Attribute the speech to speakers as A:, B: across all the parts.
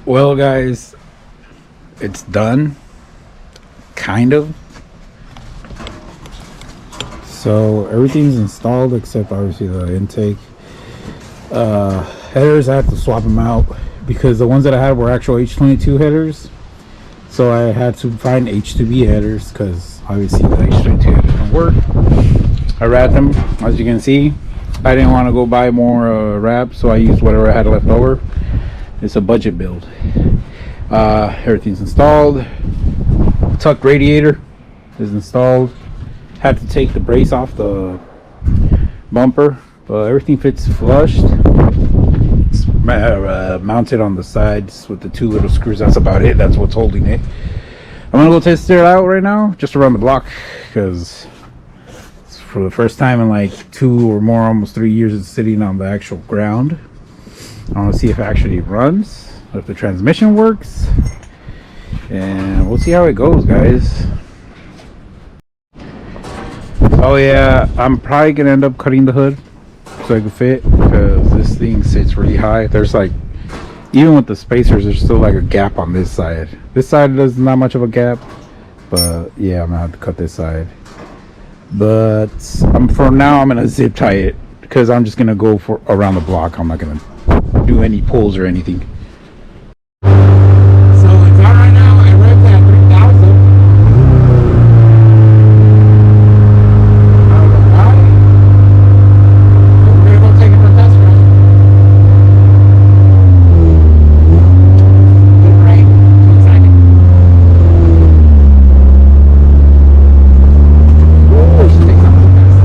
A: Well, guys, it's done, kind of. So everything's installed except obviously the intake. Headers, I had to swap them out because the ones that I had were actual H22 headers. So I had to find H2B headers because obviously the H22 headers don't work. I wrapped them, as you can see. I didn't want to go buy more wrap, so I used whatever I had left over. It's a budget build. Everything's installed. Tuck radiator is installed. Had to take the brace off the bumper, but everything fits flushed. It's mounted on the sides with the two little screws. That's about it. That's what's holding it. I'm gonna go test it out right now, just around the block, because for the first time in like 2 or more, almost 3 years, it's sitting on the actual ground. I want to see if it actually runs, if the transmission works, and we'll see how it goes, guys. Oh yeah, I'm probably gonna end up cutting the hood so I can fit, because this thing sits really high. There's like, even with the spacers, there's still like a gap on this side. This side there's not much of a gap, but yeah, I'm gonna have to cut this side. But for now I'm gonna zip tie it, because I'm just gonna go for around the block. I'm not gonna do any pulls or anything. So it's on right now. I revved at 3,000. I don't know why. We're gonna go take it for a test run. Good rain. Too excited. Oh, she takes something fast.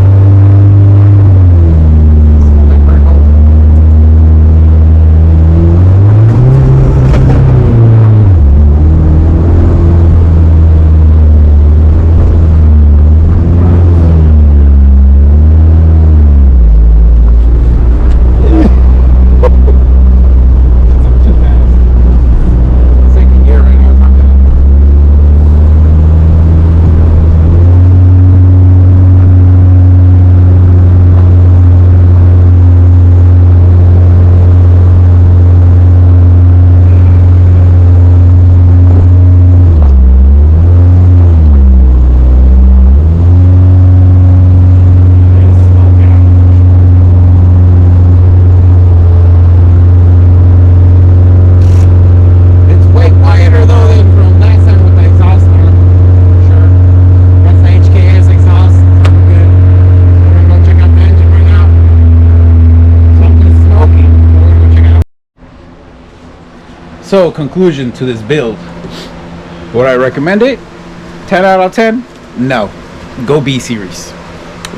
A: Like burnt hole. So, conclusion to this build. Would I recommend it? 10 out of 10? No. Go B series.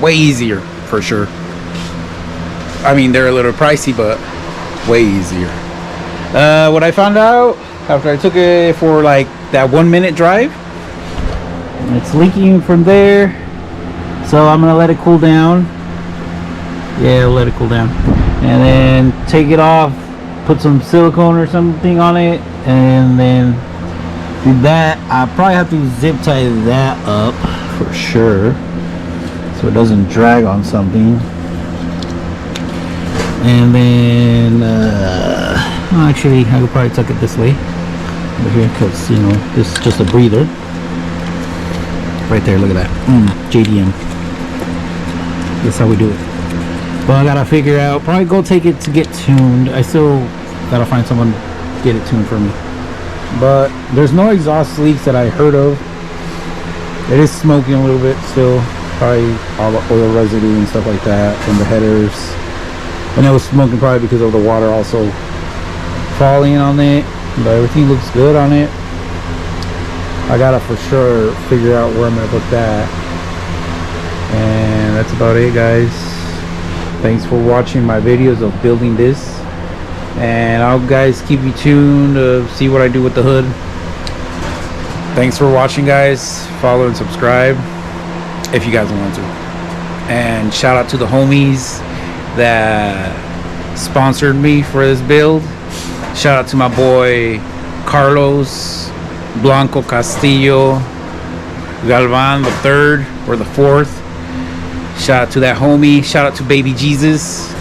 A: Way easier, for sure. I mean, they're a little pricey, but way easier. What I found out after I took it for like that 1 minute drive, it's leaking from there. So I'm gonna let it cool down. Yeah, I'll let it cool down. And then take it off. Put some silicone or something on it, and then do that. I probably have to zip tie that up for sure, so it doesn't drag on something. And then actually I could probably tuck it this way over here, because you know this is just a breather right there. Look at that. JDM. That's how we do it. But I gotta figure out, probably go take it to get tuned. I still gotta find someone to get it tuned for me. But there's no exhaust leaks that I heard of. It is smoking a little bit still, probably all the oil residue and stuff like that from the headers. And it was smoking probably because of the water also falling on it. But everything looks good on it. I gotta for sure figure out where I'm gonna put that. And that's about it, guys. Thanks for watching my videos of building this, and I'll guys keep you tuned to see what I do with the hood. Thanks for watching, guys. Follow and subscribe if you guys want to, and shout out to the homies that sponsored me for this build. Shout out to my boy Carlos Blanco Castillo Galvan, the 3rd or the 4th. Shout out to that homie. Shout out to Baby Jesus.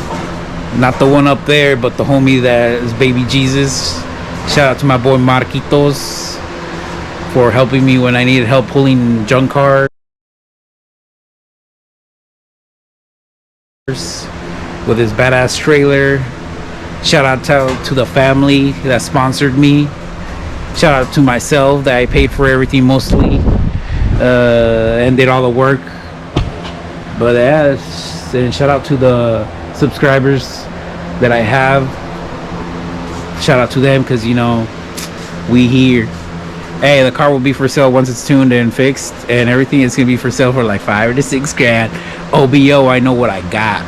A: Not the one up there, but the homie that is Baby Jesus. Shout out to my boy Marquitos for helping me when I needed help pulling junk cars with his badass trailer. Shout out to the family that sponsored me. Shout out to myself that I paid for everything mostly and did all the work. But yeah, and shout out to the subscribers that I have. Shout out to them because, you know, we here. Hey, the car will be for sale once it's tuned and fixed, and everything is gonna be for sale for like $5 to $6 grand. OBO, I know what I got.